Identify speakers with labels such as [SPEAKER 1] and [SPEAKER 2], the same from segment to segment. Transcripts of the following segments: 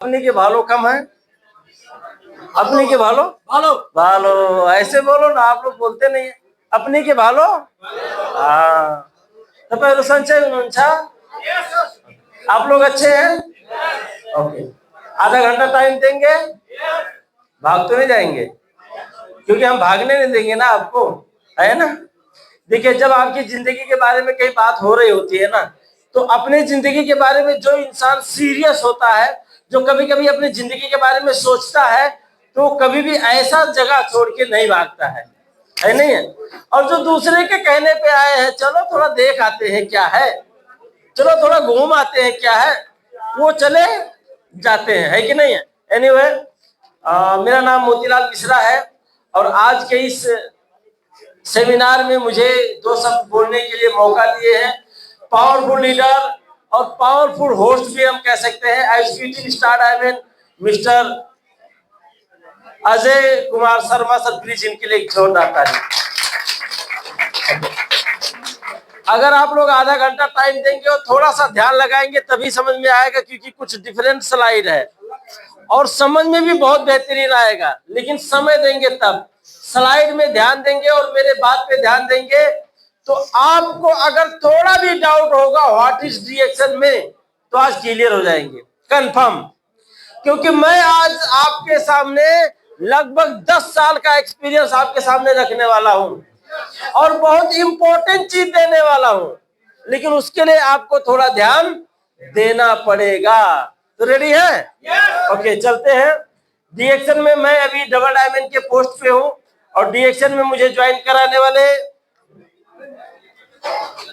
[SPEAKER 1] अपने के भालो कम है, अपने के भालो भालो भालो ऐसे बोलो ना, आप लोग बोलते नहीं है। अपने के भालो हाँ तो पहले संचय अच्छा आप लोग अच्छे हैं। ओके, आधा घंटा टाइम देंगे, भाग तो नहीं जाएंगे क्योंकि हम भागने नहीं देंगे ना आपको, है ना। देखिए, जब आपकी जिंदगी के बारे में कई बात हो रही होती है ना, तो अपनी जिंदगी के बारे में जो इंसान सीरियस होता है, जो कभी कभी अपनी जिंदगी के बारे में सोचता है, तो कभी भी ऐसा जगह छोड़ के नहीं भागता है नहीं है। और जो दूसरे के कहने पे आए हैं, चलो थोड़ा देख आते हैं क्या है, चलो थोड़ा घूम आते हैं क्या है, वो चले जाते हैं, है कि नहीं है। एनीवे, मेरा नाम मोतीलाल मिश्रा है और आज के इस सेमिनार में मुझे दो शब्द बोलने के लिए मौका दिए हैं। पावरफुल लीडर और पावरफुल होस्ट भी हम कह सकते हैं। Executive star diamond mister Ajay Kumar Sharma sir, please इनके लिए एक जोरदार ताली। अगर आप लोग आधा घंटा टाइम देंगे और थोड़ा सा ध्यान लगाएंगे तभी समझ में आएगा, क्योंकि कुछ डिफरेंट स्लाइड है और समझ में भी बहुत बेहतरीन आएगा, लेकिन समय देंगे तब। स्लाइड में ध्यान देंगे और मेरे बात पे ध्यान देंगे तो आपको अगर थोड़ा भी डाउट होगा व्हाट इज रिएक्शन में, तो आज क्लियर हो जाएंगे कंफर्म। क्योंकि मैं आज आपके सामने लगभग 10 साल का एक्सपीरियंस आपके सामने रखने वाला हूं और बहुत इंपॉर्टेंट चीज देने वाला हूं, लेकिन उसके लिए आपको थोड़ा ध्यान देना पड़ेगा। तो रेडी है? ओके, चलते हैं। डीएक्शन में मैं अभी डबल डायमंड के पोस्ट पे हूं और डीएक्शन में मुझे ज्वाइन कराने वाले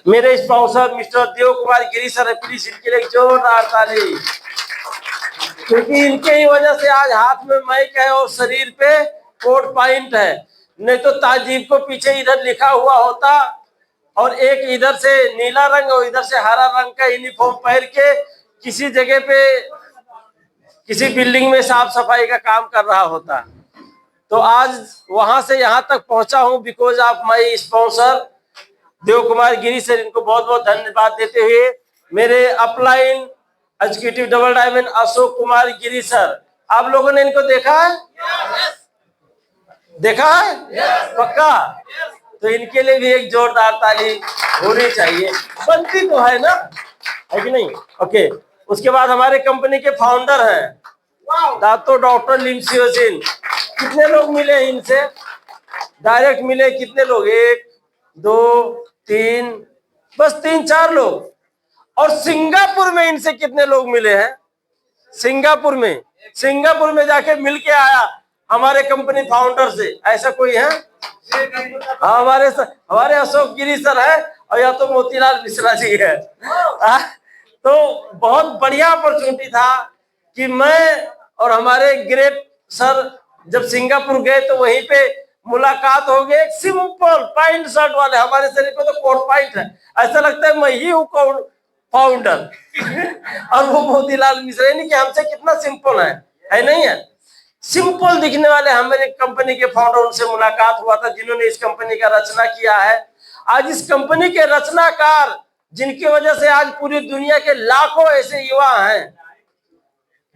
[SPEAKER 1] मेरे sponsor mister Dev Kumar Giri sir, please इनके लिए जोरदार ताली, क्योंकि इनके ही वजह से आज हाथ में माइक है और शरीर पे कोट पॉइंट है। नहीं तो ताजीब को पीछे इधर लिखा हुआ होता और एक इधर से नीला रंग और इधर से हरा रंग का यूनिफॉर्म पहन के किसी जगह पे किसी बिल्डिंग में साफ सफाई का काम कर रहा होता। तो आज वहां से यहाँ तक पहुंचा हूं because of my sponsor Dev Kumar Giri sir. इनको बहुत बहुत धन्यवाद देते हुए मेरे upline executive double diamond Ashok Kumar Giri sir, आप लोगों ने इनको देखा है? देखा है? पक्का? तो इनके लिए भी एक जोरदार ताली होनी चाहिए, बनती तो है ना, है कि नहीं। ओके, उसके बाद हमारे कंपनी के फाउंडर हैं डॉक्टर लिमसियो सिंह। कितने लोग मिले इनसे डायरेक्ट मिले? कितने लोग? 1 2 3, बस 3-4 लोग। और सिंगापुर में इनसे कितने लोग मिले हैं? सिंगापुर में जाके मिल के आया हमारे कंपनी फाउंडर से, ऐसा कोई है? हमारे अशोक गिरी सर है और या तो मोतीलाल मिश्रा जी है। तो बहुत बढ़िया अपॉर्चुनिटी था कि मैं और हमारे ग्रेट सर जब सिंगापुर गए तो वहीं पे मुलाकात हो गई। सिंपल पैंट शर्ट वाले, हमारे शरीर पे तो कोट पैंट है, ऐसा लगता है मैं ही हूँ फाउंडर और वो मोतीलाल मिश्रा, नहीं कि हमसे कितना सिंपल है नहीं है। सिंपल दिखने वाले हमारे कंपनी के फाउंडर, उनसे मुलाकात हुआ था जिन्होंने इस कंपनी का रचना किया है। आज इस कंपनी के रचनाकार, जिनकी वजह से आज पूरी दुनिया के लाखों ऐसे युवा हैं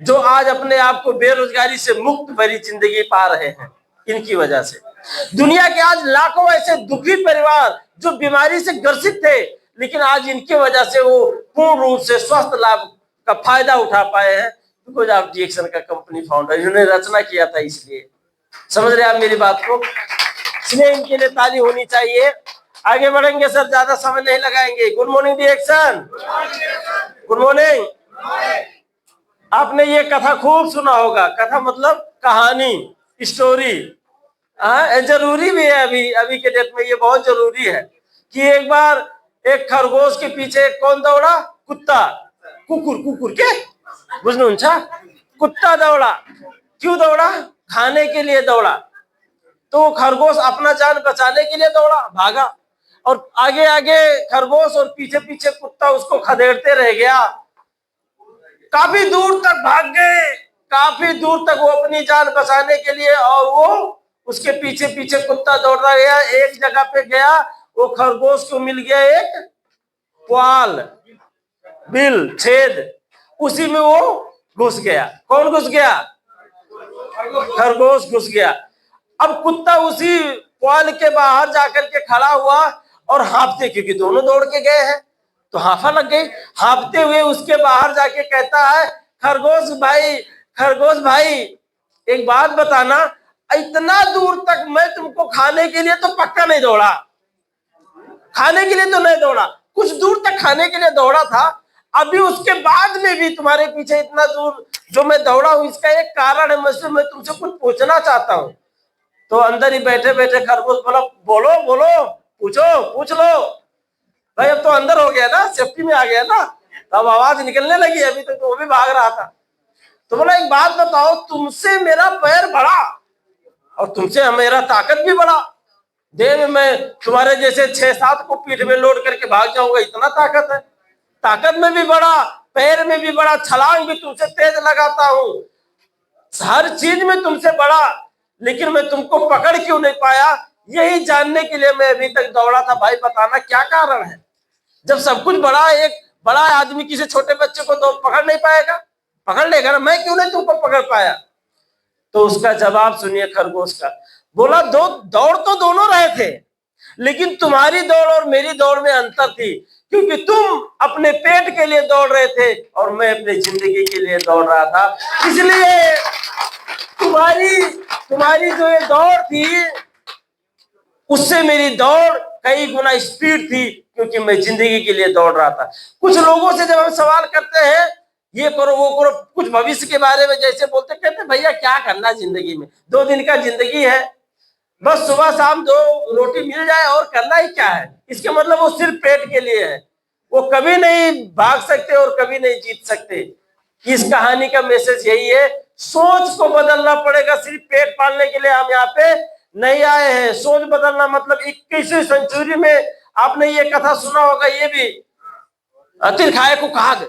[SPEAKER 1] जो आज अपने आप को बेरोजगारी से मुक्त भरी जिंदगी पा रहे हैं, इनकी वजह से। दुनिया के आज लाखों ऐसे दुखी परिवार जो बीमारी से ग्रसित थे, लेकिन आज इनकी वजह से वो पूर्ण रूप से स्वस्थ लाभ का फायदा उठा पाए हैं, बिकॉज ऑफ डीएक्शन का कंपनी फाउंडर, इन्होंने रचना किया था। इसलिए समझ रहे आप मेरी बात को? इसलिए इनके लिए ताली होनी चाहिए। आगे बढ़ेंगे सर, ज्यादा समय नहीं लगाएंगे। Good morning DXN, good morning. आपने ये कथा खूब सुना होगा, कथा मतलब कहानी, स्टोरी। जरूरी भी है अभी के डेट में, ये बहुत जरूरी है कि एक बार एक खरगोश के पीछे कौन दौड़ा? कुत्ता, कुकुर के बुझ्नु हुन्छ? कुत्ता दौड़ा। क्यों दौड़ा? खाने के लिए दौड़ा। तो खरगोश अपना जान बचाने के लिए दौड़ा, भागा, और आगे आगे खरगोश और पीछे पीछे कुत्ता उसको खदेड़ते रह गया। काफी दूर तक भाग गए, काफी दूर तक वो अपनी जान बचाने के लिए, और वो उसके पीछे पीछे कुत्ता दौड़ता गया। एक जगह पे गया, वो खरगोश को मिल गया एक पुआल, बिल, छेद, उसी में वो घुस गया। कौन घुस गया? खरगोश घुस गया। अब कुत्ता उसी पुआल के बाहर जाकर के खड़ा हुआ और हाँफते, क्योंकि दोनों दौड़ के गए हैं तो हाफा लग गई। हाँफते हुए उसके बाहर जाके कहता है, खरगोश भाई, खरगोश भाई, एक बात बताना, इतना दूर तक मैं तुमको खाने के लिए तो पक्का नहीं दौड़ा, खाने के लिए तो नहीं दौड़ा, कुछ दूर तक खाने के लिए दौड़ा था, अभी उसके बाद में भी तुम्हारे पीछे इतना दूर जो मैं दौड़ा हूं, इसका एक कारण है, मैं तुमसे कुछ पूछना चाहता हूं। तो अंदर ही बैठे बैठे खरगोश बोला, बोलो बोलो, पूछो, पूछ लो। भाई अब तो अंदर हो गया ना, सेफ्टी में आ गया ना, अब आवाज निकलने लगी। अभी तक तो वो भी भाग रहा था। तो बोला, एक बात बताओ, तुमसे मेरा पैर बड़ा और तुमसे मेरा ताकत भी बड़ा, देह में मैं तुम्हारे जैसे 6-7 को पीठ में लोड करके भाग जाऊंगा, इतना ताकत है, ताकत में भी बड़ा, पैर में भी बड़ा, छलांग भी तुमसे तेज लगाता हूं, हर चीज में तुमसे बड़ा, लेकिन मैं तुमको पकड़ क्यों नहीं पाया, यही जानने के लिए मैं अभी तक दौड़ा था। भाई बताना क्या कारण है? जब सब कुछ बड़ा, एक बड़ा आदमी किसी छोटे बच्चे को तो पकड़ नहीं पाएगा, पकड़ लेगा ना, मैं क्यों नहीं तुमको पकड़ पाया? तो उसका जवाब सुनिए खरगोश का। बोला, दौड़ तो दोनों रहे थे, लेकिन तुम्हारी दौड़ और मेरी दौड़ में अंतर थी, क्योंकि तुम अपने पेट के लिए दौड़ रहे थे और मैं अपनी जिंदगी के लिए दौड़ रहा था। इसलिए तुम्हारी जो ये दौड़ थी, उससे मेरी दौड़ कई गुना स्पीड थी, क्योंकि मैं जिंदगी के लिए दौड़ रहा था। कुछ लोगों से जब हम सवाल करते हैं, ये करो वो करो, कुछ भविष्य के बारे में जैसे बोलते, कहते भैया क्या करना जिंदगी में, 2 दिन का जिंदगी है, बस सुबह शाम 2 रोटी मिल जाए और करना ही क्या है। इसके मतलब वो सिर्फ पेट के लिए है, वो कभी नहीं भाग सकते और कभी नहीं जीत सकते। इस कहानी का मैसेज यही है, सोच को बदलना पड़ेगा। सिर्फ पेट पालने के लिए हम यहाँ पे नहीं आए हैं, सोच बदलना मतलब 21वीं सेंचुरी में आपने ये कथा सुना होगा, ये भी तिरखाए को काग,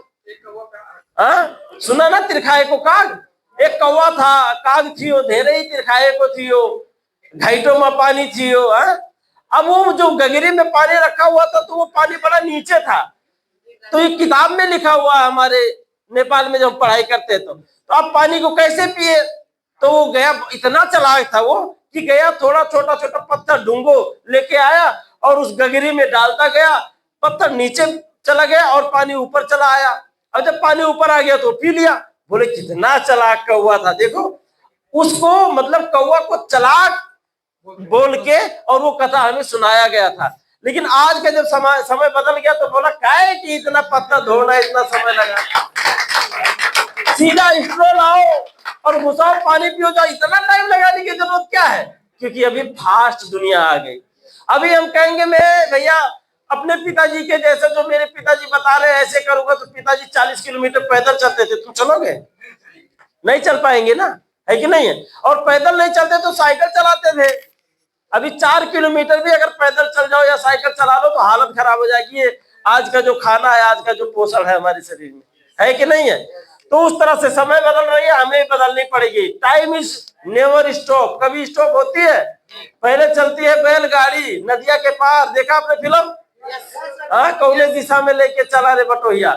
[SPEAKER 1] सुना ना, तिरखाए को काग। एक कौवा था, काग थियो, धेरे ही तिरखाए को थियो, घाइटों में पानी थियो। अब वो जो गगरी में पानी रखा हुआ था, तो वो पानी बड़ा नीचे था, तो ये किताब में लिखा हुआ है, हमारे नेपाल में जब पढ़ाई करते तो आप पानी को कैसे पिए? तो वो गया, इतना चालाक था वो कि गया, थोड़ा छोटा छोटा पत्थर ढूंढो लेके आया और उस गगरी में डालता गया, पत्थर नीचे चला गया और पानी ऊपर चला आया। और जब पानी ऊपर आ गया तो पी लिया। बोले कितना चालाक कौवा था, देखो उसको, मतलब कौवा को चालाक बोल के और वो कथा हमें सुनाया गया था। लेकिन आज का जब समय बदल गया तो बोला, काहे कि इतना पत्थर धोना, इतना समय लगा, सीधा स्ट्रो लाओ और घुसाओ, पानी पियो जाओ, इतना टाइम लगाने की जरूरत क्या है? क्योंकि अभी फास्ट दुनिया आ गई। अभी हम कहेंगे मैं भैया अपने पिताजी के जैसे, जो मेरे पिताजी बता रहे हैं ऐसे करूंगा, तो पिताजी 40 किलोमीटर पैदल चलते थे, तुम चलोगे? नहीं चल पाएंगे ना, है कि नहीं है? और पैदल नहीं चलते तो साइकिल चलाते थे। अभी 4 किलोमीटर भी अगर पैदल चल जाओ या साइकिल चला लो तो हालत खराब हो जाएगी। ये आज का जो खाना है, आज का जो पोषण है हमारे शरीर में, है कि नहीं है? तो उस तरह से समय बदल रही है, हमें बदलनी पड़ेगी। टाइम इज नेवर स्टॉप, कभी स्टॉप होती है? पहले चलती है बैलगाड़ी नदिया के पार, देखा आपने फिल्म? कौने दिशा में लेके चला रे बटोहिया,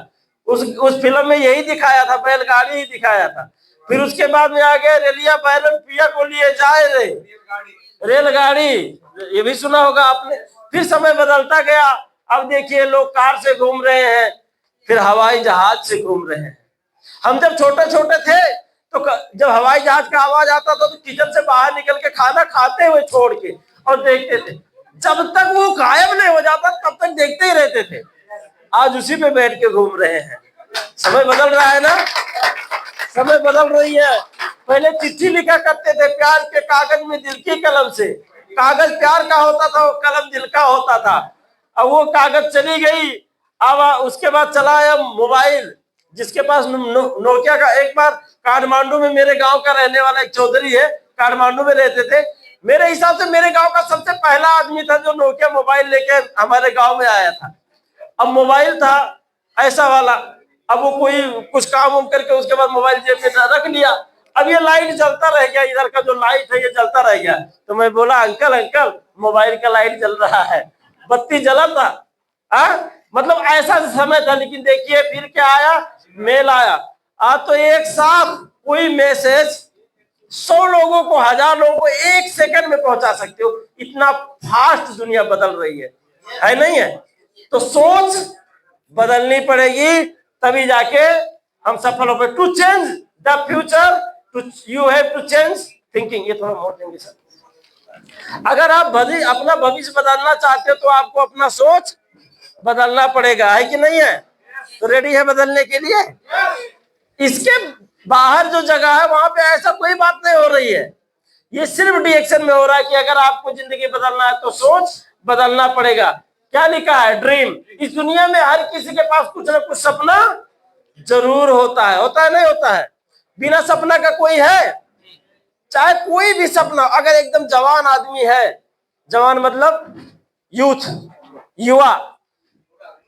[SPEAKER 1] उस फिल्म में यही दिखाया था, बैलगाड़ी ही दिखाया था। फिर उसके बाद में आ गए रेलिया बैरन पिया को लिए जाए रे, रेलगाड़ी, ये भी सुना होगा आपने। फिर समय बदलता गया, अब देखिए लोग कार से घूम रहे हैं, फिर हवाई जहाज से घूम रहे हैं। हम जब छोटे छोटे थे तो जब हवाई जहाज का आवाज आता था तो किचन से बाहर निकल के खाना खाते हुए छोड़ के और देखते थे, जब तक वो गायब नहीं हो जाता तब तक देखते ही रहते थे। आज उसी पे बैठ के घूम रहे हैं। समय बदल रहा है ना, समय बदल रही है। पहले चिट्ठी लिखा करते थे प्यार के कागज में दिल की कलम से, कागज प्यार का होता था, वो कलम दिल का होता था। अब वो कागज चली गई, अब उसके बाद चला है मोबाइल। जिसके पास नोकिया का, एक बार काठमांडू में मेरे गांव का रहने वाला एक चौधरी है, काठमांडू में रहते थे, मेरे हिसाब से मेरे गांव का सबसे पहला आदमी था जो नोकिया मोबाइल लेके हमारे गांव में आया था। अब मोबाइल था ऐसा वाला, अब वो कोई कुछ काम उम करके उसके बाद मोबाइल जेब में रख लिया। अब ये लाइट जलता रह गया, इधर का जो लाइट है ये जलता रह गया। तो मैं बोला, अंकल अंकल मोबाइल का लाइट जल रहा है, बत्ती जला था। मतलब ऐसा समय था। लेकिन देखिए फिर क्या आया, मेल आया। आज तो एक साथ कोई मैसेज 100 लोगों को, 1000 लोगों को एक सेकंड में पहुंचा सकते हो। इतना फास्ट दुनिया बदल रही है नहीं है? तो सोच बदलनी पड़ेगी, तभी जाके हम सफल हो पाए। To change the future you have to change thinking. ये थोड़ा मोड़ देंगे सर। अगर आप अपना भविष्य बदलना चाहते हो तो आपको अपना सोच बदलना पड़ेगा, है कि नहीं है? तो रेडी है बदलने के लिए? इसके बाहर जो जगह है वहां पे ऐसा कोई बात नहीं हो रही है। ये सिर्फ डिएक्शन में हो रहा है कि अगर आपको जिंदगी बदलना है तो सोच बदलना पड़ेगा। क्या लिखा है? ड्रीम। इस दुनिया में हर किसी के पास कुछ ना कुछ सपना जरूर होता है नहीं होता है? बिना सपना का कोई है? चाहे कोई भी सपना, अगर एकदम जवान आदमी है, जवान मतलब यूथ, युवा,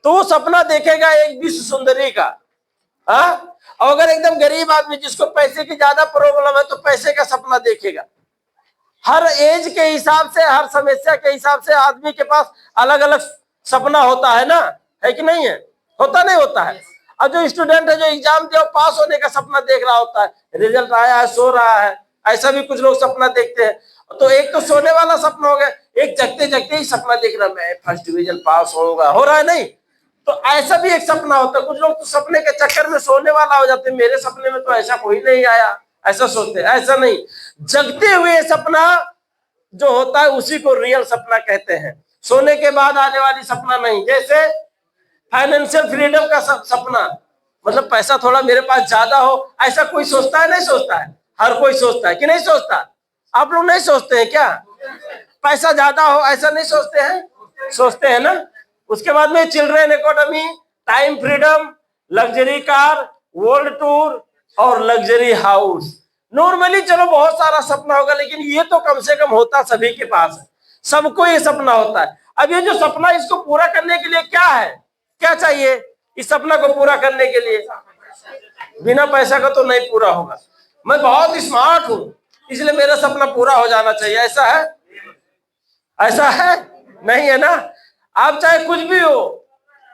[SPEAKER 1] तो वो सपना देखेगा एक विश्व सुंदरी का। और अगर एकदम गरीब आदमी जिसको पैसे की ज्यादा प्रॉब्लम है तो पैसे का सपना देखेगा। हर एज के हिसाब से, हर समस्या के हिसाब से आदमी के पास अलग अलग सपना होता है ना, है कि नहीं है? होता नहीं होता है? और जो स्टूडेंट है जो एग्जाम दिया पास होने का सपना देख रहा होता है, रिजल्ट आया है सो रहा है, ऐसा भी कुछ लोग सपना देखते हैं। तो एक तो सोने वाला सपना हो गया, एक जगते जगते ही सपना देख रहा मैं फर्स्ट डिवीजन पास होऊंगा, हो रहा है नहीं? तो ऐसा भी एक सपना होता है। कुछ लोग तो सपने के चक्कर में सोने वाला हो जाते हैं, मेरे सपने में तो ऐसा कोई नहीं आया, ऐसा सोचते हैं। ऐसा नहीं, जगते हुए सपना जो होता है उसी को रियल सपना कहते हैं, सोने के बाद आने वाली सपना नहीं। जैसे फाइनेंशियल फ्रीडम का सपना, मतलब पैसा थोड़ा मेरे पास ज्यादा हो, ऐसा कोई सोचता है? नहीं सोचता है? हर कोई सोचता है कि नहीं सोचता? आप लोग नहीं सोचते हैं क्या? पैसा ज्यादा हो ऐसा नहीं सोचते हैं? सोचते हैं ना? उसके बाद में children academy, time freedom, luxury car, world tour और लग्जरी हाउस। नॉर्मली चलो बहुत सारा सपना होगा, लेकिन ये तो कम से कम होता सभी के पास है, सबको ये सपना होता है। अब ये जो सपना, इसको पूरा करने के लिए क्या है, क्या चाहिए? इस सपना को पूरा करने के लिए बिना पैसा का तो नहीं पूरा होगा। मैं बहुत स्मार्ट हूं इसलिए मेरा सपना पूरा हो जाना चाहिए, ऐसा है? ऐसा है नहीं है ना? आप चाहे कुछ भी हो,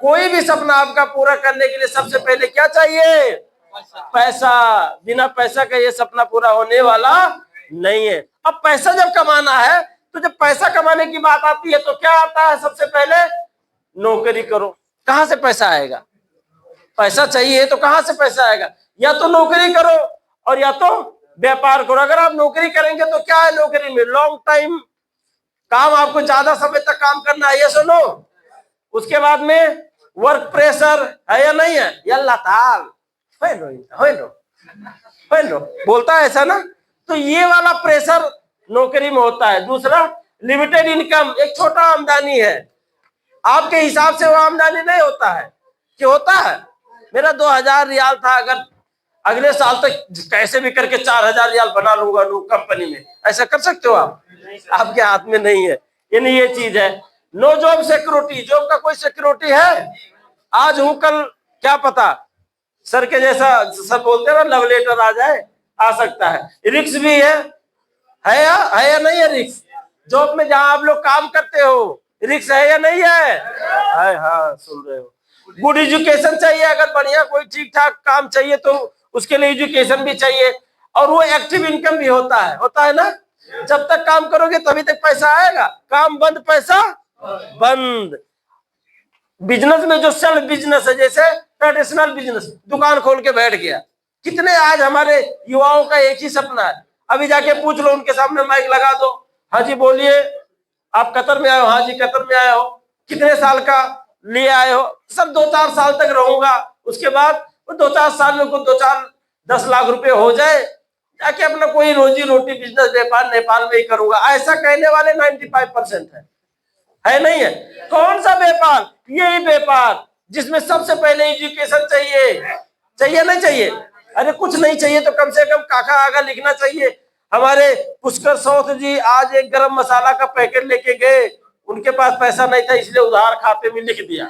[SPEAKER 1] कोई भी सपना आपका पूरा करने के लिए सबसे पहले क्या चाहिए? पैसा। बिना पैसा का ये सपना पूरा होने वाला नहीं है। अब पैसा जब कमाना है तो जब पैसा कमाने की बात आती है तो क्या आता है? सबसे पहले नौकरी करो। कहां से पैसा आएगा? पैसा चाहिए तो कहां से पैसा आएगा? या तो नौकरी करो और या तो व्यापार करो। अगर आप नौकरी करेंगे तो क्या है? नौकरी में लॉन्ग टाइम काम, आपको ज्यादा समय तक काम करना है, ये सुनो। उसके बाद में वर्क प्रेशर है या नहीं है? यल्ला ताल बोलता है ऐसा ना? तो ये वाला प्रेशर नौकरी में होता है। दूसरा लिमिटेड इनकम, एक छोटा आमदनी है, आपके हिसाब से वो आमदनी नहीं होता है कि होता है। मेरा 2000 रियाल था, अगर अगले साल तक कैसे भी करके 4000 रियाल बना लूंगा कंपनी में, ऐसा कर सकते हो आप? आपके हाथ में नहीं है। यानी ये चीज है। नो जॉब सिक्योरिटी, जॉब का कोई सिक्योरिटी है? आज हूं कल क्या पता, सर के जैसा सर बोलते हैं ना, लव लेटर आ जाए, आ सकता है। रिस्क भी है या नहीं है? रिस्क जॉब में जहां आप लोग काम करते हो, रिस्क है या नहीं है? हाँ, सुन रहे हो। गुड एजुकेशन चाहिए, अगर बढ़िया कोई ठीक ठाक काम चाहिए तो उसके लिए एजुकेशन भी चाहिए, और वो एक्टिव इनकम भी होता है ना? जब तक काम करोगे तभी तक पैसा आएगा, काम बंद पैसा बंद। बिजनेस में जो सेल्फ बिजनेस है, जैसे ट्रेडिशनल बिजनेस, दुकान खोल के बैठ गया, कितने आज हमारे युवाओं का एक ही सपना है। अभी जाके पूछ लो उनके सामने, माइक लगा दो, हाँ जी बोलिए, आप कतर में आए हो? हाँ जी कतर में आए हो। कितने साल का लिए आए हो? सब 2-4 साल तक रहूंगा, उसके बाद 2-4 साल में कुछ 2-4-10 लाख रुपए हो जाए, जाके अपना कोई रोजी रोटी बिजनेस व्यापार नेपाल में ही करूंगा। ऐसा कहने वाले 95% है नहीं है? कौन सा व्यापार? यही व्यापार जिसमें सबसे पहले एजुकेशन चाहिए नहीं चाहिए? अरे कुछ नहीं चाहिए तो कम से कम काका आगा लिखना चाहिए। हमारे पुष्कर सौथ जी आज एक गरम मसाला का पैकेट लेके गए, उनके पास पैसा नहीं था इसलिए उधार खाते में लिख दिया।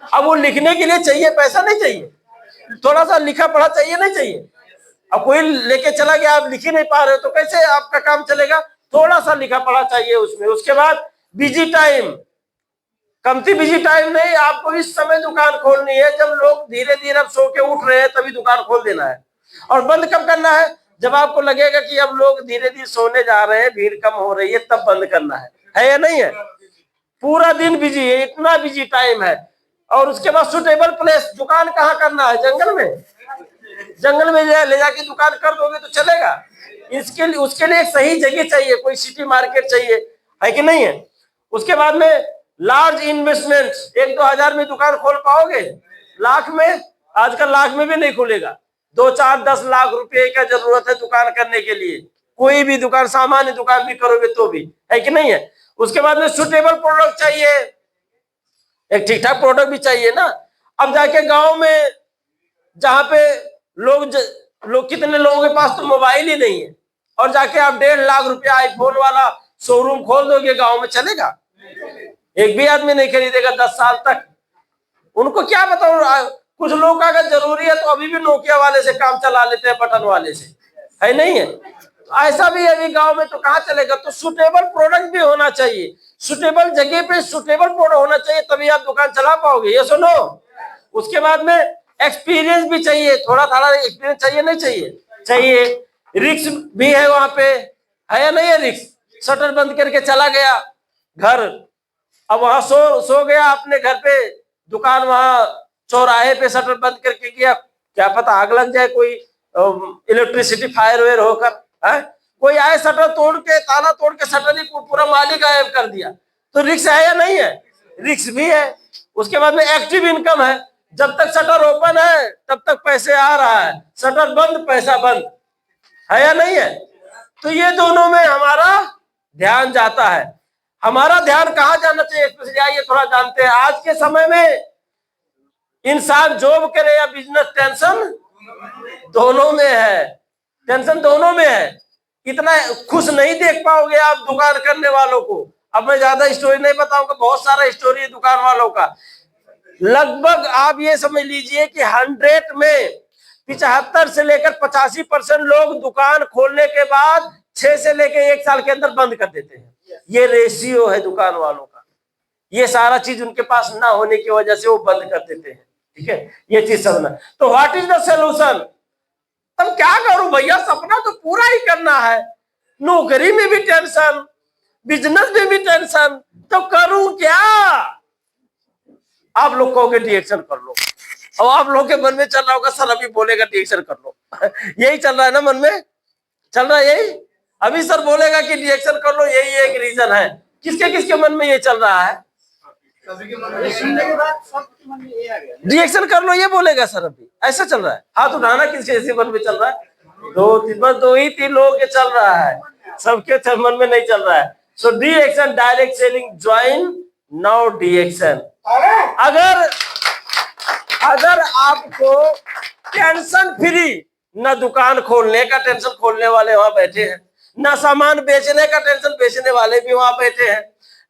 [SPEAKER 1] अब वो लिखने के लिए चाहिए पैसा, नहीं चाहिए? थोड़ा सा लिखा पढ़ा चाहिए नहीं चाहिए? अब कोई लेके चला गया, आप लिख ही नहीं पा रहे हो तो कैसे आपका काम चलेगा? थोड़ा सा लिखा पढ़ा चाहिए उसमें। उसके बाद बिजी टाइम, कमती बिजी टाइम नहीं, आपको इस समय दुकान खोलनी है जब लोग धीरे धीरे अब सो के उठ रहे हैं, तभी दुकान खोल देना है। और बंद कब करना है? जब आपको लगेगा कि अब लोग धीरे धीरे सोने जा रहे हैं, भीड़ कम हो रही है, तब बंद करना है या नहीं है? पूरा दिन बिजी है, इतना बिजी टाइम है। और उसके बाद सुटेबल प्लेस, दुकान कहाँ करना है? जंगल में। जंगल में ले जाके दुकान कर दोगे तो चलेगा? इसके लिए उसके लिए एक सही जगह चाहिए, कोई सिटी मार्केट चाहिए, है कि नहीं है? उसके बाद में लार्ज इन्वेस्टमेंट, 1-2 हजार में दुकान खोल पाओगे? लाख में? आजकल लाख में भी नहीं खुलेगा। 2-4-10 लाख रुपए का जरूरत है दुकान करने के लिए। कोई भी दुकान, सामान्य दुकान भी करोगे तो भी, है कि नहीं है? उसके बाद में सुटेबल प्रोडक्ट चाहिए, एक ठीक ठाक प्रोडक्ट भी चाहिए ना। अब जाके गांव में जहां पे लोग कितने लोगों के पास तो मोबाइल ही नहीं है, और जाके आप 1.5 लाख रुपया आईफोन वाला शोरूम खोल दोगे गांव में, चलेगा? एक भी आदमी नहीं खरीदेगा 10 साल तक। उनको क्या पता, कुछ लोग अगर जरूरी है तो अभी भी नोकिया वाले से काम चला लेते हैं, बटन वाले से, है नहीं है? ऐसा भी अभी गांव में तो कहाँ चलेगा? तो सुटेबल प्रोडक्ट भी होना चाहिए, सुटेबल जगह पे सुटेबल प्रोडक्ट होना चाहिए, तभी आप दुकान चला पाओगे, ये सुनो। उसके बाद में एक्सपीरियंस भी चाहिए, थोड़ा थोड़ा एक्सपीरियंस चाहिए, नहीं चाहिए? चाहिए। रिस्क भी है वहां पे, है या नहीं है? रिस्क, शटर बंद करके चला गया घर, अब वहां सो गया अपने घर पे, दुकान वहां चौराहे पे शटर बंद करके गया, क्या पता आग लग जाए, कोई इलेक्ट्रिसिटी फायर वेयर होकर, है? कोई आए शटर तोड़ के, ताला तोड़ के शटर ही पूरा मालिक गायब कर दिया, तो रिस्क है या नहीं है? रिस्क भी है। उसके बाद में एक्टिव इनकम है, जब तक शटर ओपन है तब तक पैसे आ रहा है, शटर बंद पैसा बंद, है या नहीं है? तो ये दोनों में हमारा ध्यान जाता है। हमारा ध्यान कहाँ जाना चाहिए, आइए थोड़ा जानते हैं। आज के समय में इंसान जॉब करे या बिजनेस, टेंशन दोनों में है, टेंशन दोनों में है। इतना खुश नहीं देख पाओगे आप दुकान करने वालों को। अब मैं ज्यादा स्टोरी नहीं बताऊंगा, बहुत सारा स्टोरी है दुकान वालों का। लगभग आप ये समझ लीजिए कि 100 में 75 से लेकर 85% लोग दुकान खोलने के बाद 6 से लेकर 1 साल के अंदर बंद कर देते हैं। ये रेशियो है दुकान वालों का। ये सारा चीज उनके पास ना होने की वजह से वो बंद कर देते हैं, ठीक है? ये चीज समझना। तो व्हाट इज द सोल्यूशन? तब क्या करूं भैया, सपना तो पूरा ही करना है, नौकरी में भी टेंशन, बिजनेस में भी टेंशन, तो करूं क्या? आप लोग कहोगे रिएक्शन कर लो, और आप लोग के मन में चल रहा होगा सर अभी बोलेगा रिएक्शन कर लो यही चल रहा है ना, मन में चल रहा है यही। अभी सर बोलेगा कि रिएक्शन कर लो, यही एक रीजन है। किसके किसके मन में ये चल रहा है? रिएक्शन कर लो ये बोलेगा सर, अभी ऐसा चल रहा है। हाथ उठाना किसके किसके मन में चल रहा है? बस 2 ही 3 लोगों के चल रहा है, सबके मन में नहीं चल रहा है। So reaction, direct selling, join now reaction. अगर आपको टेंशन फ्री, ना दुकान खोलने का टेंशन खोलने वाले वहां बैठे हैं, ना सामान बेचने का टेंशन बेचने वाले भी वहां बैठे हैं,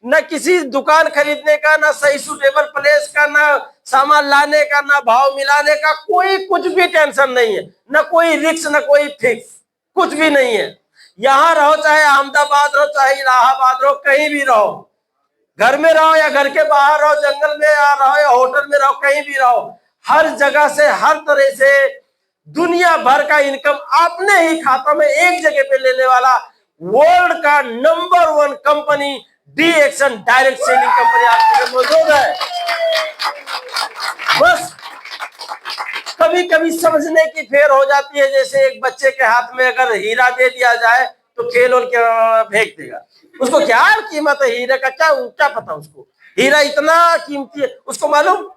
[SPEAKER 1] न किसी दुकान खरीदने का, ना सही सुटेबल प्लेस का, ना सामान लाने का, ना भाव मिलाने का, कोई कुछ भी टेंशन नहीं है, ना कोई रिस्क, ना कोई फिक्स, कुछ भी नहीं है। यहाँ रहो, चाहे अहमदाबाद रहो, चाहे इलाहाबाद रहो, कहीं भी रहो, घर में रहो या घर के बाहर रहो, जंगल में रहो या होटल में रहो, कहीं भी रहो, हर जगह से, हर तरह से दुनिया भर का इनकम अपने ही खाता में एक जगह पे लेने वाला वर्ल्ड का number 1 company reaction direct selling company आपके मौजूद है। बस कभी कभी समझने की फेर हो जाती है, जैसे एक बच्चे के हाथ में अगर हीरा दे दिया जाए तो खेल और के फेंक देगा, उसको क्या कीमत है हीरे का, क्या पता उसको हीरा इतना कीमती है, उसको मालूम।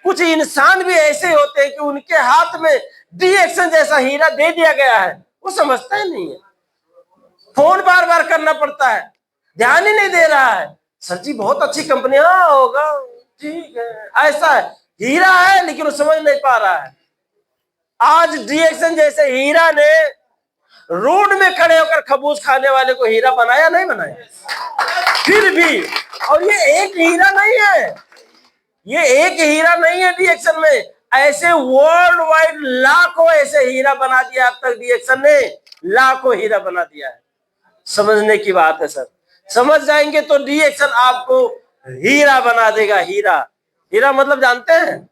[SPEAKER 1] कुछ इंसान भी ऐसे होते हैं कि उनके हाथ में रिएक्शन जैसा हीरा दे दिया गया है, वो समझता ही नहीं है, फोन बार बार करना पड़ता है, ध्यान ही नहीं दे रहा है। सर जी बहुत अच्छी कंपनी, हाँ होगा, ठीक है, ऐसा है, हीरा है लेकिन वो समझ नहीं पा रहा है। आज रिएक्शन जैसे हीरा ने रोड में खड़े होकर खबूज खाने वाले को हीरा बनाया, नहीं बनाया? फिर भी, और ये एक हीरा नहीं है, ये एक हीरा नहीं है रिएक्शन में, ऐसे वर्ल्ड वाइड लाखों ऐसे हीरा बना दिया अब तक रिएक्शन ने, लाखों हीरा बना दिया है। समझने की बात है सर, समझ जाएंगे तो रिएक्शन आपको हीरा बना देगा। हीरा, हीरा मतलब जानते हैं?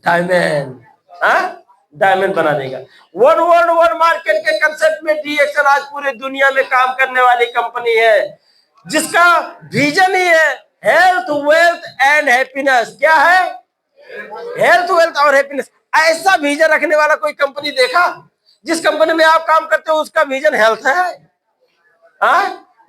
[SPEAKER 1] डायमंड। हाँ, डायमंड बना देगा। वन वर्ल्ड वन मार्केट के कंसेप्ट में डी एक्शन आज पूरे दुनिया में काम करने वाली कंपनी है, जिसका विजन ही है हेल्थ, वेल्थ एंड हैप्पीनेस। क्या है? हेल्थ, वेल्थ और हैप्पीनेस। ऐसा विजन रखने वाला कोई कंपनी देखा? जिस कंपनी में आप काम करते हो उसका विजन हेल्थ है,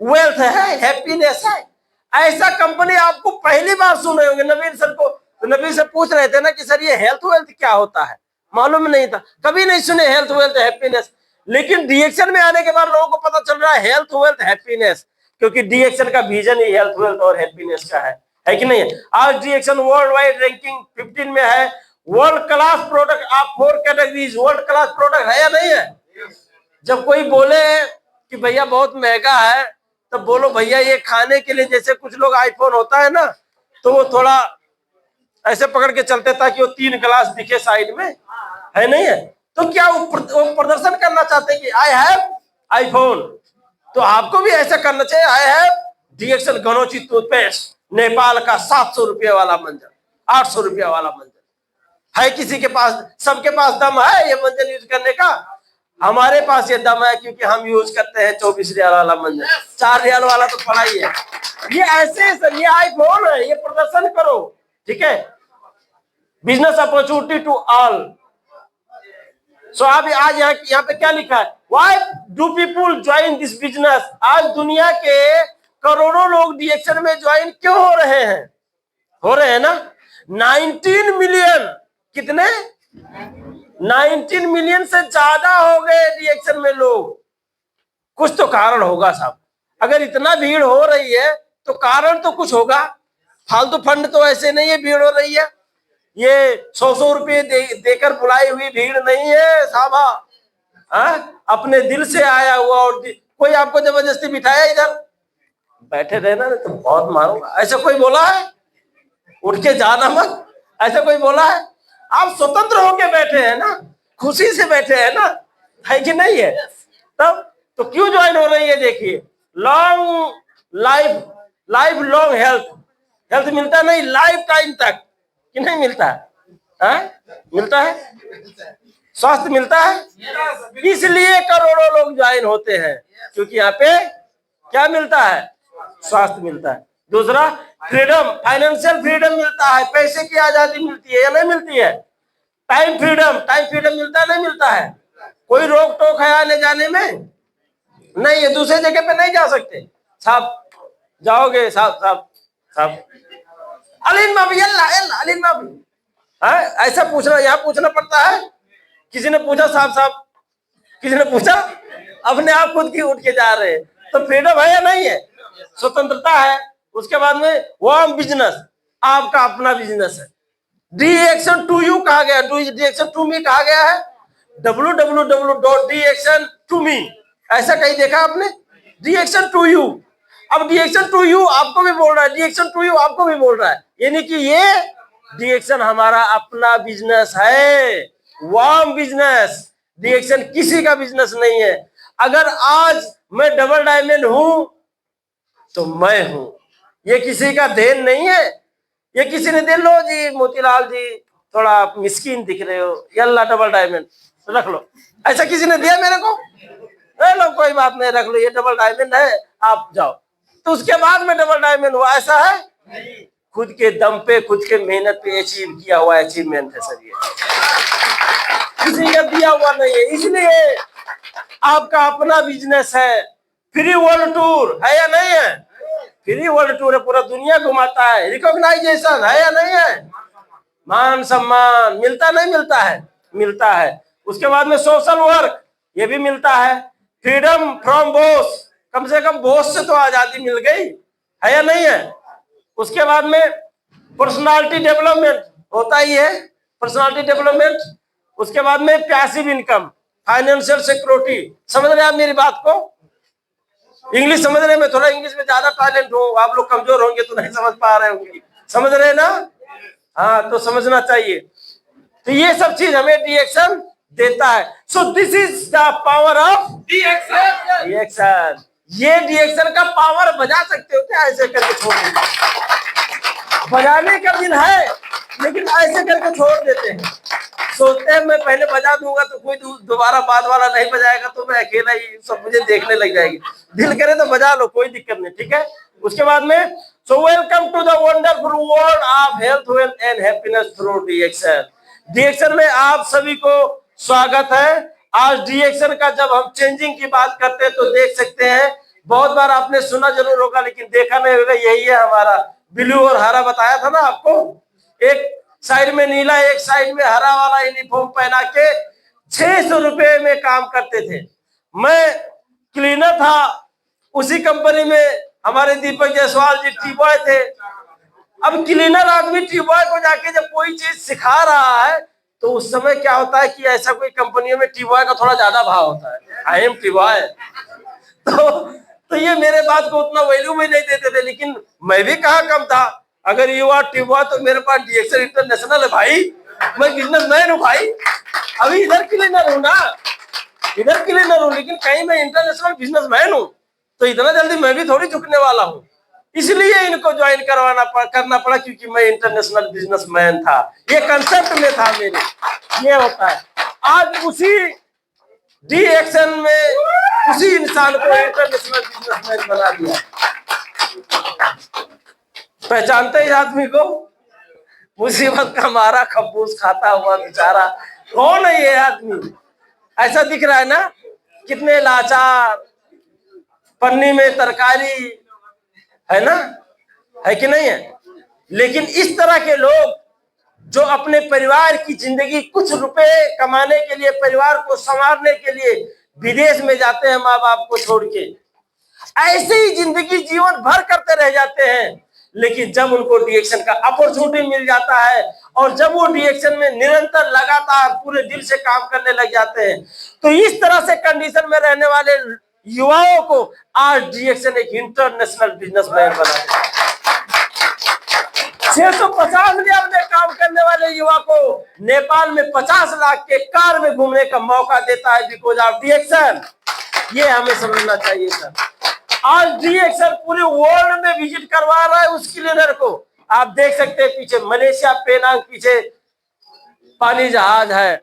[SPEAKER 1] वेल्थ है, हैप्पीनेस है। ऐसा कंपनी आपको पहली बार सुने होंगे। नवीन सर को, नवीन सर पूछ रहे थे ना कि सर ये हेल्थ वेल्थ क्या होता है, मालूम नहीं था, कभी नहीं सुने हेल्थ वेल्थ हैप्पीनेस। लेकिन डीएक्शन में आने के बाद लोगों को पता चल रहा है हेल्थ वेल्थ हैप्पीनेस, क्योंकि डीएक्शन का विजन ही हेल्थ वेल्थ और हैप्पीनेस का है कि नहीं? आज डीएक्शन वर्ल्ड वाइड रैंकिंग 15 में है। वर्ल्ड क्लास प्रोडक्ट आप 4 कैटेगरीज वर्ल्ड क्लास प्रोडक्ट है या नहीं है? जब कोई बोले कि भैया बहुत महंगा है, तो बोलो भैया ये खाने के लिए, जैसे कुछ लोग आईफोन होता है ना, तो वो थोड़ा ऐसे पकड़ के चलते ताकि वो 3 ग्लास दिखे साइड में, है नहीं है? तो क्या वो प्रदर्शन करना चाहते हैं कि आई हैव आईफोन, तो आपको भी ऐसा करना चाहिए। आई हैव डीएक्शन घनौची टूथपेस्ट, नेपाल का 700 रुपये वाला मंजन, 800 रुपया वाला मंजन है। किसी के पास, सबके पास दम है ये मंजन यूज करने का? हमारे पास ये दम है क्योंकि हम यूज करते हैं 24 रियाल वाला मंजन। 4 रियाल वाला तो पड़ा ही है। ये ऐसे सर, ये आईफोन है, ये प्रदर्शन करो, ठीक है? Business opportunity to all. So अब आज यहाँ पे क्या लिखा है? Why do people join this business? आज दुनिया के करोड़ों लोग डीएक्शन में ज्वाइन क्यों हो रहे हैं? हो रहे हैं ना? 19 मिलियन, कितने? 19 मिलियन से ज्यादा हो गए डीएक्शन में लोग। कुछ तो कारण होगा साहब। अगर इतना भीड़ हो रही है तो कारण तो कुछ होगा। फालतू फंड तो ऐसे नहीं है भीड़ हो रही है। ये 100 रुपये देकर बुलाई हुई भीड़ नहीं है साहबा। अपने दिल से आया हुआ। और कोई आपको जबरदस्ती बिठाया इधर बैठे रहना तो बहुत मारूंगा, ऐसा कोई बोला है? उठ के जाना मत, ऐसा कोई बोला है? आप स्वतंत्र होके बैठे हैं ना, खुशी से बैठे हैं ना, है कि नहीं है? तब तो क्यों ज्वाइन हो रही है? देखिए, long life, life long health, health मिलता नहीं लाइफ टाइम तक कि नहीं मिलता है? मिलता है, स्वास्थ्य मिलता है, इसलिए करोड़ों लोग ज्वाइन होते हैं, क्योंकि यहाँ पे क्या मिलता है? स्वास्थ्य मिलता है। दूसरा, फ्रीडम, फाइनेंशियल फ्रीडम मिलता है, पैसे की आजादी मिलती है या नहीं मिलती है? टाइम फ्रीडम, टाइम फ्रीडम मिलता है नहीं मिलता है? कोई रोक टोक है आने जाने में? नहीं है, दूसरे जगह पे नहीं जा सकते साहब। जाओगे साहब, साहब साहब अलीन माफी, अलीन माफी, ऐसा पूछना, यहाँ पूछना पड़ता है? किसी ने पूछा साहब साहब, किसी ने पूछा? अपने आप खुद की उठ के जा रहे हैं। तो फ्रीडम है या नहीं है? स्वतंत्रता है। उसके बाद में वार्म बिजनेस, आपका अपना बिजनेस है। डीएक्शन टू यू कहा गया, डीएक्शन टू मी कहा गया है। www.dxn2me, ऐसा कहीं देखा आपने? डीएक्शन टू यू। अब डीएक्शन टू यू आपको भी बोल रहा है, डीएक्शन टू यू आपको भी बोल रहा है, यानी कि ये डीएक्शन हमारा अपना बिजनेस है, वार्म बिजनेस। डीएक्शन किसी का बिजनेस नहीं है। अगर आज मैं डबल डायमंड हूं तो मैं हूं, ये किसी का देन नहीं है। ये किसी ने दे, लो जी मोतीलाल जी थोड़ा आप मिस्कीन दिख रहे हो, यल्ला डबल डायमंड रख लो, ऐसा किसी ने दिया मेरे को? लो कोई बात नहीं, रख लो, ये डबल डायमंड है, आप जाओ। तो उसके बाद में डबल डायमंड हुआ, ऐसा है? खुद के दम पे, खुद के मेहनत पे अचीव किया हुआ अचीवमेंट है सर, ये किसी का दिया हुआ नहीं है। इसलिए आपका अपना बिजनेस है। फ्री वर्ल्ड टूर है या नहीं है? फ्री वर्ल्ड टूर है, पूरा दुनिया घुमाता है। रिकॉग्नाइजेशन है या नहीं है? मान सम्मान मिलता नहीं मिलता है? मिलता है। उसके बाद में सोशल वर्क, ये भी मिलता है। फ्रीडम फ्रॉम बॉस, कम से कम बॉस से तो आजादी मिल गई, है या नहीं है? उसके बाद में पर्सनालिटी डेवलपमेंट होता ही है, पर्सनालिटी डेवलपमेंट। उसके बाद में पैसिव इनकम, फाइनेंशियल सिक्योरिटी। समझ रहे हैं आप मेरी बात को? इंग्लिश समझ रहे हैं? मैं थोड़ा इंग्लिश में ज्यादा टैलेंट हूँ, आप लोग कमजोर होंगे तो नहीं समझ पा रहे होंगे। समझ रहे हैं ना? हाँ, तो समझना चाहिए। तो ये सब चीज हमें डीएक्शन देता है। So this is the power of DXN. ये डीएक्शन का पावर बजा सकते हो क्या? ऐसे करके छोड़ दीजिए। बजाने का दिल है लेकिन ऐसे करके छोड़ देते हैं। सोचते हैं मैं पहले बजा दूंगा तो कोई दोबारा बाद वाला नहीं बजाएगा तो मैं अकेला ही सब मुझे देखने लग जाएगी। दिल करे तो बजा लो, कोई दिक्कत नहीं, ठीक है। उसके बाद में so welcome to the wonderful world of health wealth and happiness through DXN. DXN में आप सभी को स्वागत है। आज डीएक्शन का जब हम चेंजिंग की बात करते हैं तो देख सकते हैं, बहुत बार आपने सुना जरूर होगा लेकिन देखा नहीं होगा, यही है हमारा ब्लू और हरा बताया था ना आपको। एक साइड में नीला, एक साइड में हरा वाला यूनिफॉर्म पहना के 600 रुपए में काम करते थे। मैं क्लीनर था उसी कंपनी में, हमारे दीपक जायसवाल जी टी बॉय थे। अब क्लीनर आदमी टी बॉय को जाके जब कोई चीज सिखा रहा है तो उस समय क्या होता है कि ऐसा कोई कंपनियों में टी बॉय का थोड़ा ज्यादा भाव होता है, आई एम टी बॉय। तो ये मेरे बात को उतना वैल्यू में नहीं देते थे, लेकिन मैं भी कहाँ कम था। अगर यू आर टी बॉय तो मेरे पास डीएक्शन इंटरनेशनल है भाई, मैं बिजनेसमैन हूँ भाई। अभी इधर क्लीनर हूँ ना, इधर क्लीनर हूँ, लेकिन कहीं मैं इंटरनेशनल बिजनेसमैन हूँ, तो इतना जल्दी मैं भी थोड़ी झुकने वाला हूँ। इसलिए इनको ज्वाइन करना पड़ा क्योंकि मैं इंटरनेशनल बिजनेसमैन था, ये कंसेप्ट में था मेरे। ये होता है आज उसी डीएक्शन में उसी इंसान को इंटरनेशनल बिजनेसमैन बना दिया। पहचानते इस आदमी को? मुसीबत का मारा खबूस खाता हुआ बेचारा। कौन है ये आदमी? ऐसा दिख रहा है ना, कितने लाचार, पन्नी में तरकारी है ना, है कि नहीं है। लेकिन इस तरह के लोग जो अपने परिवार की जिंदगी, कुछ रुपए कमाने के लिए, परिवार को संवारने के लिए विदेश में जाते हैं माँ बाप को छोड़ के, ऐसे ही जिंदगी जीवन भर करते रह जाते हैं। लेकिन जब उनको डीएक्शन का अपॉर्चुनिटी मिल जाता है और जब वो डीएक्शन में निरंतर लगातार पूरे दिल से काम करने लग जाते हैं, तो इस तरह से कंडीशन में रहने वाले युवाओं को आज डीएक्शन एक इंटरनेशनल बिजनेसमैन बना दिया। 650 हजार में काम करने वाले युवा को नेपाल में 50 लाख के कार में घूमने का मौका देता है बिकॉज ऑफ डीएक्शन। ये हमें समझना चाहिए सर। आज डीएक्शन पूरे वर्ल्ड में विजिट करवा रहा है उस क्लीनर को। आप देख सकते हैं पीछे मलेशिया पेनांग, पीछे पानी जहाज है।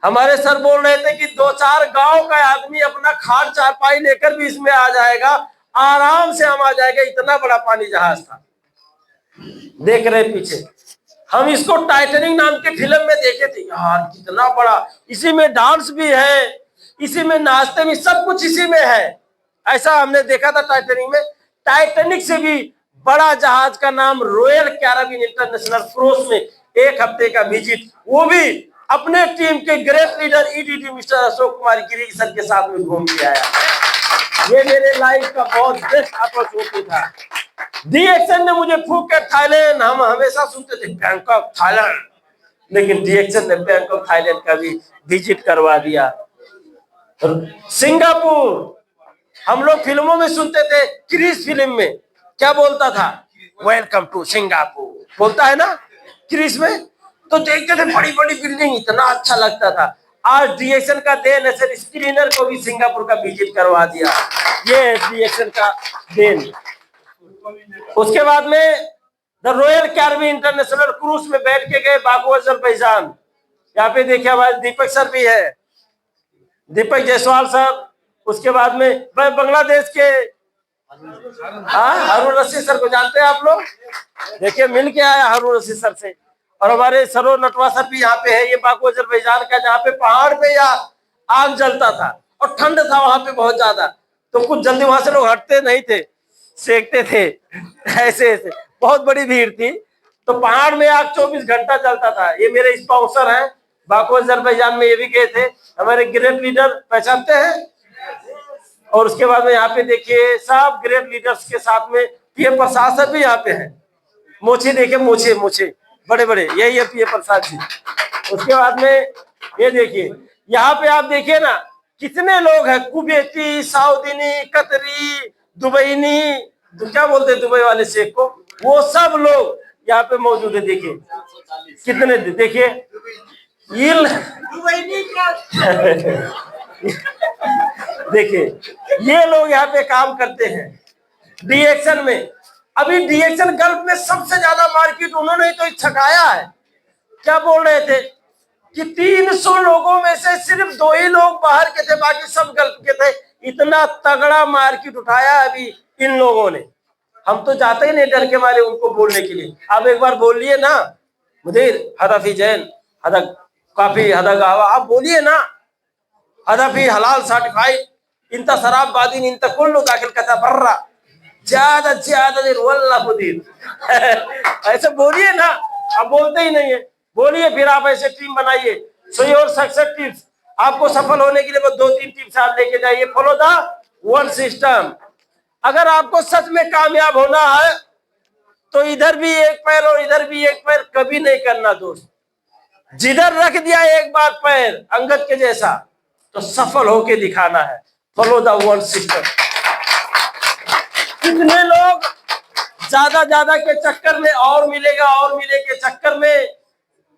[SPEAKER 1] हमारे सर बोल रहे थे कि 2-4 गांव का आदमी अपना खाट चारपाई लेकर भी इसमें आ जाएगा, आराम से हम आ जाएगा, इतना बड़ा पानी जहाज था। देख रहे पीछे, हम इसको टाइटैनिक नाम के फिल्म में देखे थे यार, कितना बड़ा। इसी में डांस भी है, इसी में नाचते भी, सब कुछ इसी में है। ऐसा हमने देखा था टाइटैनिक में। टाइटैनिक से भी बड़ा जहाज का नाम रॉयल कैरिबियन इंटरनेशनल क्रूज में 1 हफ्ते का विजिट, वो भी अपने टीम के great leader EDT mister Ashok Kumar Giri sir के साथ में घूम के आया। ये मेरे लाइफ का बहुत बेस्ट अपॉर्चुनिटी था। डीएक्शन ने मुझे फूकेट थाईलैंड, हम हमेशा सुनते थे बैंकॉक थाईलैंड, लेकिन डीएक्शन ने बैंकॉक थाईलैंड का भी विजिट करवा दिया। सिंगापुर, हम लोग फिल्मों में सुनते थे, क्रिस फिल्म में क्या बोलता था, वेलकम टू सिंगापुर बोलता है ना क्रिस में, तो देखते थे बड़ी बड़ी बिल्डिंग, इतना अच्छा लगता था। आज डीएक्शन का देन है सर, स्क्रीनर को भी सिंगापुर का विजिट करवा दिया, ये डीएक्शन का देन। उसके बाद में the royal Caribbean international cruise में बैठ के गए बाकू अजरबैजान। यहाँ पे देखिए हमारे दीपक सर भी है, दीपक जायसवाल सर। उसके बाद में बांग्लादेश के हारून रशीद सर को जानते हैं आप लोग, देखिए मिल के आया हारून रशीद सर से। और हमारे सरोज नटवा सर भी यहाँ पे है, ये बाकू अजरबैजान का, जहाँ पे पहाड़ पे या आग जलता था और ठंड था वहां पे बहुत ज्यादा, तो कुछ जल्दी वहां से लोग हटते नहीं थे, सेकते थे ऐसे ऐसे, बहुत बड़ी भीड़ थी। तो पहाड़ में आग 24 घंटा जलता था। ये मेरे स्पॉन्सर हैं, बाकू अजरबैजान में ये भी गए थे, हमारे ग्रेट लीडर पहचानते हैं। और उसके बाद में यहाँ पे देखिए सब ग्रेट लीडर्स के साथ में पीएम प्रसाद सर भी यहाँ पे हैं, मोछे देखिए, मोछे मोछे बड़े बड़े, यही है पीएम प्रसाद जी। उसके बाद में ये देखिए, यहाँ पे आप देखिए ना कितने लोग हैं, कुवैती, सऊदीनी, कतरी, दुबईनी, क्या बोलते हैं दुबई वाले शेख को, वो सब लोग यहाँ पे मौजूद है। देखिए कितने, देखिए देखिए ये लोग यहाँ पे काम करते हैं डीएक्शन में। अभी डीएक्शन गल्फ में सबसे ज्यादा मार्केट उन्होंने तो छकाया है। क्या बोल रहे थे कि 300 लोगों में से सिर्फ 2 ही लोग बाहर के थे, बाकी सब गल्फ के थे। इतना तगड़ा मार्केट उठाया अभी इन लोगों ने। हम तो जाते ही नहीं डर के मारे उनको बोलने के लिए। आप एक बार बोलिए ना, मुदीर हदफी जैन हदा काफी हदा गावा, आप बोलिए ना हदफी हलाल सर्टिफाइड इंता शराब बादीन इंता कुल्लू दाखिल कता बर्रा ज्यादा देर वल्लाह मुदीर ऐसे बोलिए ना। आप बोलते ही नहीं है। बोलिए फिर आप ऐसे टीम बनाइए। सो योर सक्सेस टिप्स, आपको सफल होने के लिए बस 2-3 टिप्स आप लेके जाइए। Follow the one system. अगर आपको सच में कामयाब होना है तो इधर भी एक पैर और इधर भी एक पैर कभी नहीं करना दोस्त। जिधर रख दिया एक बार पैर अंगद के जैसा तो सफल होके दिखाना है। Follow the one system. कितने लोग ज्यादा के चक्कर में और मिले के चक्कर में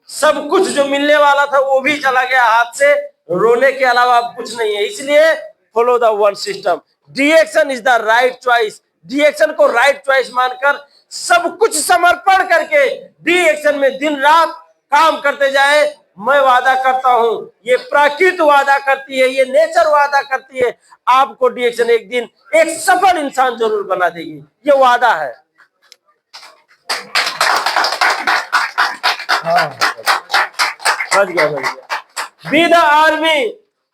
[SPEAKER 1] सब कुछ जो मिलने वाला था वो भी चला गया हाथ से। रोने के अलावा अब कुछ नहीं है। इसलिए follow the one system. DXN is the right choice. DXN को राइट चॉइस मानकर सब कुछ समर्पण करके डीएक्शन में दिन रात काम करते जाए। मैं वादा करता हूं, ये प्रकृति वादा करती है, ये नेचर वादा करती है, आपको डीएक्शन एक दिन एक सफल इंसान जरूर बना देगी। ये वादा है। बच गया। Be the army.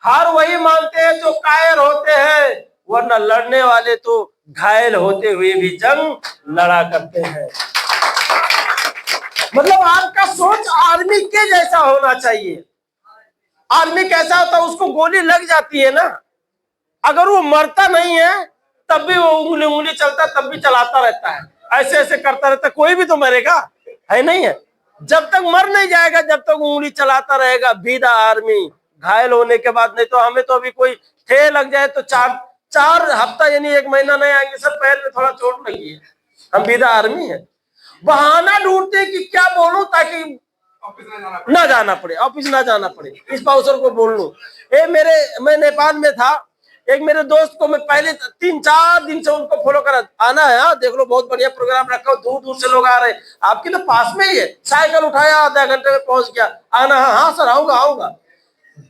[SPEAKER 1] हार वही मानते हैं जो कायर होते हैं, वरना लड़ने वाले तो घायल होते हुए भी जंग लड़ा करते हैं। मतलब आपका सोच आर्मी के जैसा होना चाहिए। आर्मी कैसा होता है, उसको गोली लग जाती है ना, अगर वो मरता नहीं है तब भी वो उंगली चलता, तब भी चलाता रहता है, ऐसे करता रहता है। कोई भी तो मरेगा, है नहीं है? जब तक मर नहीं जाएगा, जब तक उंगली चलाता रहेगा। Be the army. घायल होने के बाद नहीं तो हमें तो अभी कोई ठे लग जाए तो 4 हफ्ता यानी 1 महीना नहीं आएंगे सर, पैर में थोड़ा चोट लगी है, हम बी द आर्मी है। बहाना ढूंढते कि क्या बोलूं ताकि ना जाना पड़े, ऑफिस ना जाना पड़े, इस पाउसर को बोल लूं। मैं नेपाल में था, एक मेरे दोस्त को मैं पहले 3-4 दिन से उनको फॉलो करा, आना है, हाँ देख लो बहुत बढ़िया प्रोग्राम रखा, दूर से लोग आ रहे हैं, आपकी तो पास में ही है। साइकिल उठाया, आधा घंटे में पहुंच गया। आना है? हाँ सर आऊंगा।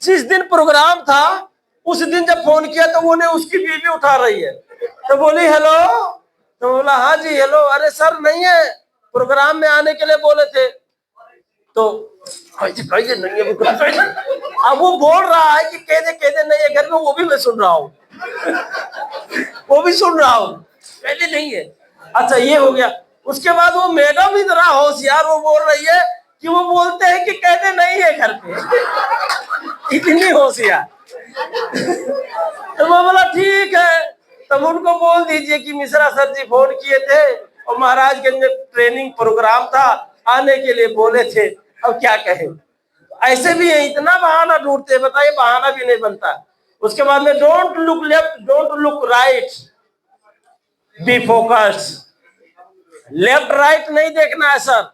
[SPEAKER 1] जिस दिन प्रोग्राम था उस दिन जब फोन किया तो वो उसकी बीवी उठा रही है, तो बोली हेलो, तो बोला हाँ जी हेलो। अरे सर नहीं है, प्रोग्राम में आने के लिए बोले थे। तो नहीं है, अब वो बोल रहा है कि कहते नहीं है घर में, वो भी मैं सुन रहा हूँ वो भी सुन रहा हूँ, कहते नहीं है। अच्छा ये हो गया। उसके बाद वो मैडम इतना होशियार, वो बोल रही है कि वो बोलते हैं कि कहते नहीं है घर पे इतनी होशियार तो मैं बोला ठीक है, तब उनको बोल दीजिए कि मिश्रा सर जी फोन किए थे और महाराजगंज में ट्रेनिंग प्रोग्राम था, आने के लिए बोले थे, अब क्या कहें। ऐसे भी है, इतना बहाना ढूंढते हैं, बताइए बहाना भी नहीं बनता। उसके बाद में don't look left, don't look right, be focused. Left right नहीं देखना है सर,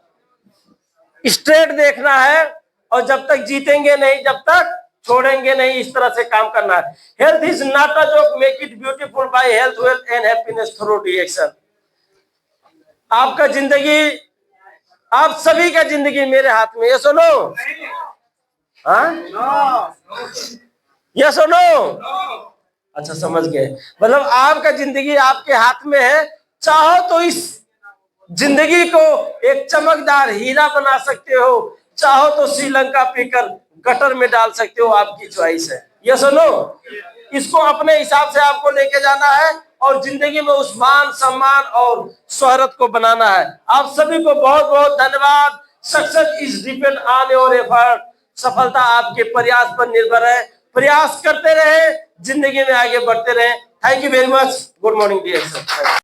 [SPEAKER 1] स्ट्रेट देखना है, और जब तक जीतेंगे नहीं, जब तक छोड़ेंगे नहीं, इस तरह से काम करना है। Health is not a joke, make it beautiful by health, wealth and happiness through DXN. आपका जिंदगी, आप सभी का जिंदगी मेरे हाथ में, ये सुनो, हाँ ये सुनो, अच्छा समझ गए। मतलब आपका जिंदगी आपके हाथ में है, चाहो तो इस जिंदगी को एक चमकदार हीरा बना सकते हो, चाहो तो श्रीलंका पीकर गटर में डाल सकते हो, आपकी चॉइस है। ये सुनो, इसको अपने हिसाब से आपको लेके जाना है और जिंदगी में उस मान सम्मान और शोहरत को बनाना है। आप सभी को बहुत बहुत धन्यवाद। Success is depend on your effort. सफलता आपके प्रयास पर निर्भर है। प्रयास करते रहे, जिंदगी में आगे बढ़ते रहे। Thank you very much. Good morning dear sir.